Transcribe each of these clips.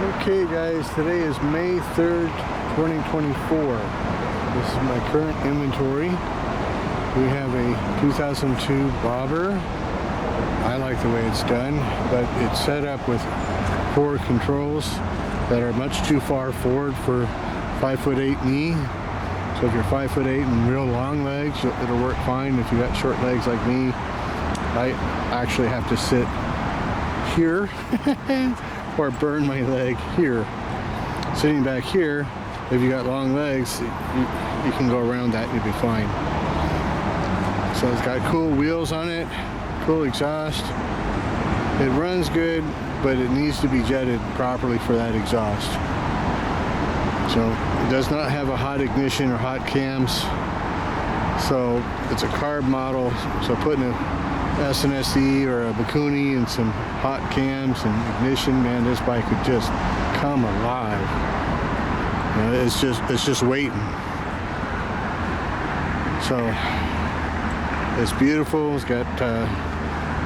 Okay guys, today is May 3rd, 2024. This is my current inventory. We have a 2002 bobber. I like the way it's done, but it's set up with 4 controls that are much too far forward for 5'8" me. So if you're 5'8" and real long legs, it'll work fine. If you got short legs like me, I actually have to sit here or burn my leg here. Sitting back here, if you got long legs, you can go around that and you'll be fine. So it's got cool wheels on it, cool exhaust. It runs good, but it needs to be jetted properly for that exhaust. So it does not have a hot ignition or hot cams. So it's a carb model. So putting a SNSE or a Bakuni and some hot cams and ignition, man, this bike could just come alive. You know, it's just waiting. So it's beautiful. It's got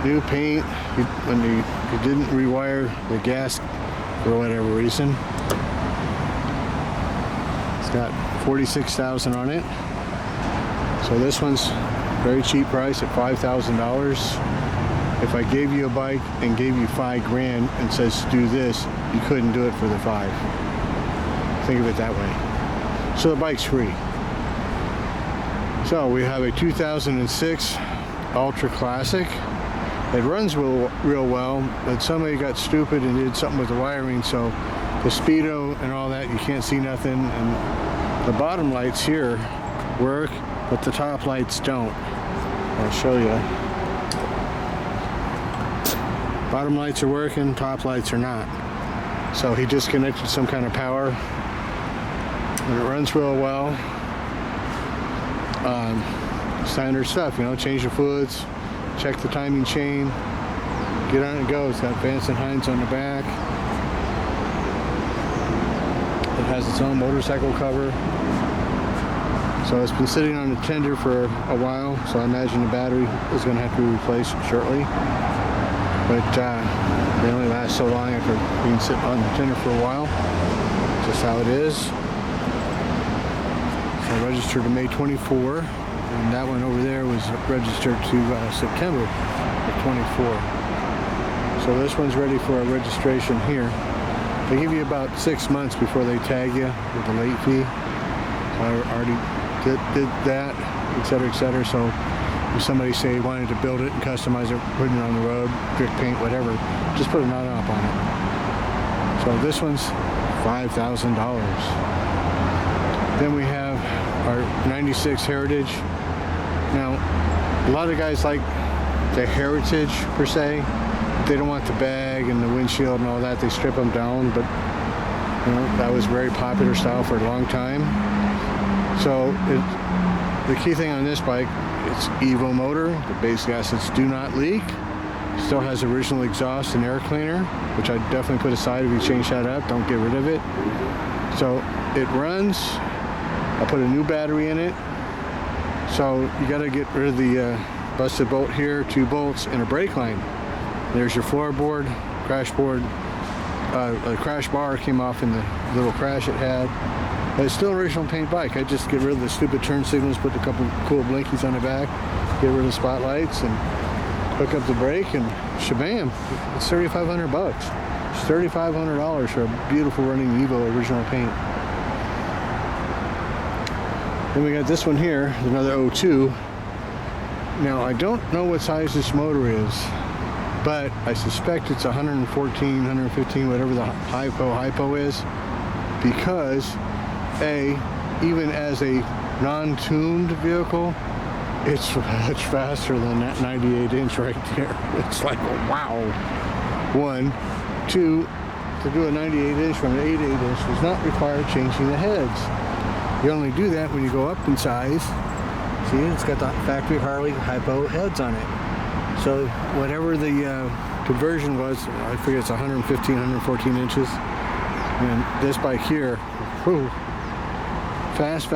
new paint. When you didn't rewire the gas for whatever reason. It's got 46,000 on it. So this one's very cheap price at $5,000. If I gave you a bike and gave you $5 grand and says do this, you couldn't do it for the 5. Think of it that way. So the bike's free. So we have a 2006 Ultra Classic. It runs real well, but somebody got stupid and did something with the wiring, so the speedo and all that, you can't see nothing, and the bottom lights here work, but the top lights don't. I'll show you. Bottom lights are working, top lights are not. So he disconnected some kind of power, and it runs real well. Standard stuff, you know, change the fluids, check the timing chain, get on and go. It's got Vance and Hines on the back. It has its own motorcycle cover. So it's been sitting on the tender for a while, so I imagine the battery is going to have to be replaced shortly. But they only last so long after being sitting on the tender for a while. Just how it is. So I registered to May 24, and that one over there was registered to September of 24. So this one's ready for a registration here. They give you about 6 months before they tag you with a late fee. So I already did that, etc., etc. So if somebody say wanted to build it and customize it, put it on the road, brick paint, whatever, just put a non-op on it. So this one's $5,000. Then we have our 96 Heritage. Now, a lot of guys like the Heritage per se. They don't want the bag and the windshield and all that. They strip them down, but you know, that was very popular style for a long time. So the key thing on this bike, it's Evo motor. The base gaskets do not leak. Still has original exhaust and air cleaner, which I definitely put aside if you change that up. Don't get rid of it. So it runs. I put a new battery in it. So you got to get rid of the busted bolt here, 2 bolts, and a brake line. There's your floorboard, crash board. The crash bar came off in the little crash it had. But it's still an original paint bike. I just get rid of the stupid turn signals, put a couple cool blinkies on the back, get rid of the spotlights, and hook up the brake, and shabam, it's $3,500 bucks. It's $3,500 for a beautiful running Evo original paint. Then we got this one here, another 02. Now I don't know what size this motor is, but I suspect it's 114, 115, whatever the hypo is, because even as a non-tuned vehicle, it's much faster than that 98-inch right there. It's like, wow. 1, 2, to do a 98-inch from an 88-inch does not require changing the heads. You only do that when you go up in size. See, it's got the factory Harley hypo heads on it. So whatever the conversion was, I figure it's 115, 114 inches. And this bike here, whew, fast.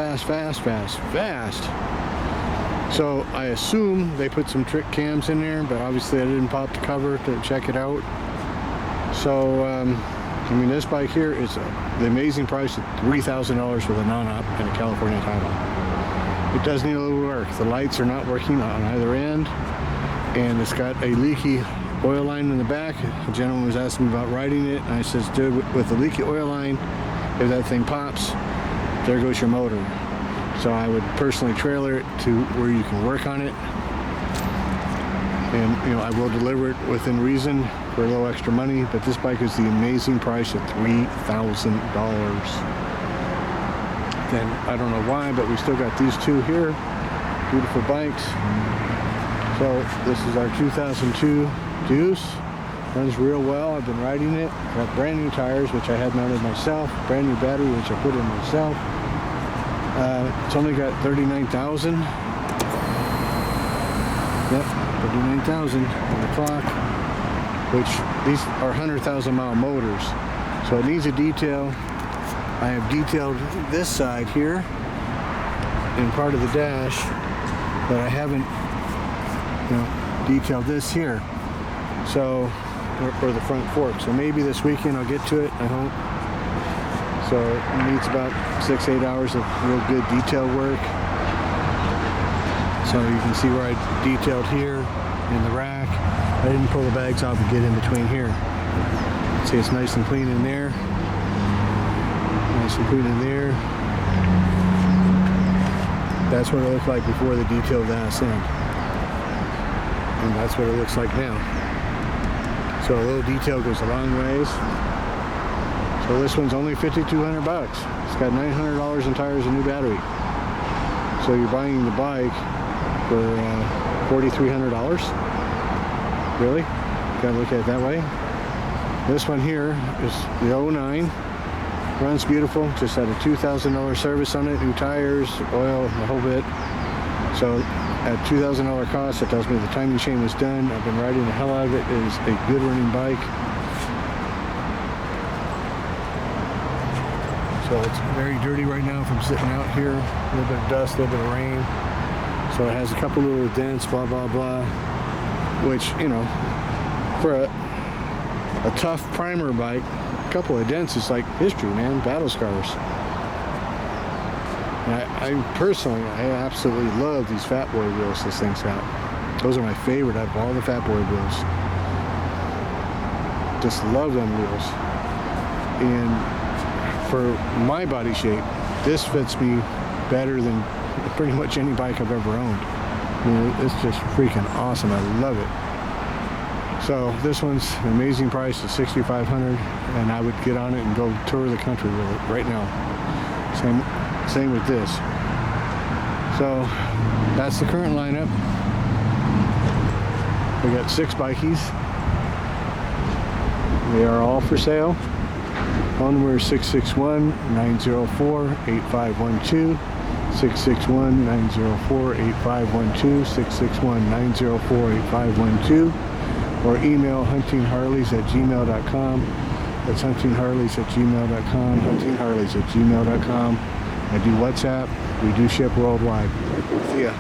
So I assume they put some trick cams in there, but obviously I didn't pop the cover to check it out. So I mean, this bike here is the amazing price of $3,000 with a non-op and a California title. It does need a little work. The lights are not working on either end, and it's got a leaky oil line in the back. A gentleman was asking me about riding it, and I says, dude, with the leaky oil line, if that thing pops, there goes your motor. So I would personally trailer it to where you can work on it, and I will deliver it within reason for a little extra money. But this bike is the amazing price of $3,000. Then I don't know why, but we still got these two here, beautiful bikes. So this is our 2002 Deuce. Runs real well. I've been riding it. Got brand new tires, which I had mounted myself. Brand new battery, which I put in myself. It's only got 39,000. Yep, 39,000 on the clock. Which these are 100,000 mile motors. So it needs a detail. I have detailed this side here and part of the dash, but I haven't detailed this here. So, or the front fork. So maybe this weekend I'll get to it, I hope. So it needs about 6-8 hours of real good detail work. So you can see where I detailed here in the rack. I didn't pull the bags off and get in between here. See, it's nice and clean in there. Nice and clean in there. That's what it looked like before the detailed ass end. And that's what it looks like now. So a little detail goes a long ways. So this one's only $5,200 bucks. It's got $900 in tires and new battery. So you're buying the bike for $4,300. Really? Gotta look at it that way. This one here is the 09. Runs beautiful. Just had a $2,000 service on it. New tires, oil, the whole bit. So at $2,000 cost, it tells me the timing chain was done. I've been riding the hell out of it. It is a good running bike. So it's very dirty right now from sitting out here. A little bit of dust, a little bit of rain. So it has a couple little dents, blah, blah, blah. Which, for a tough primer bike, a couple of dents is like history, man. Battle scars. I personally, I absolutely love these Fat Boy wheels this thing's got. Those are my favorite out of all the Fat Boy wheels. Just love them wheels. And for my body shape, this fits me better than pretty much any bike I've ever owned. I mean, it's just freaking awesome. I love it. So this one's an amazing price of $6,500, and I would get on it and go tour the country with it right now. Same with this. So that's the current lineup. We got 6 bikies. They are all for sale. Phone number is 661-904-8512. 661-904-8512. 661-904-8512. Or email huntingharleys@gmail.com. That's huntingharleys@gmail.com. huntingharleys@gmail.com. I do WhatsApp. We do ship worldwide. See ya.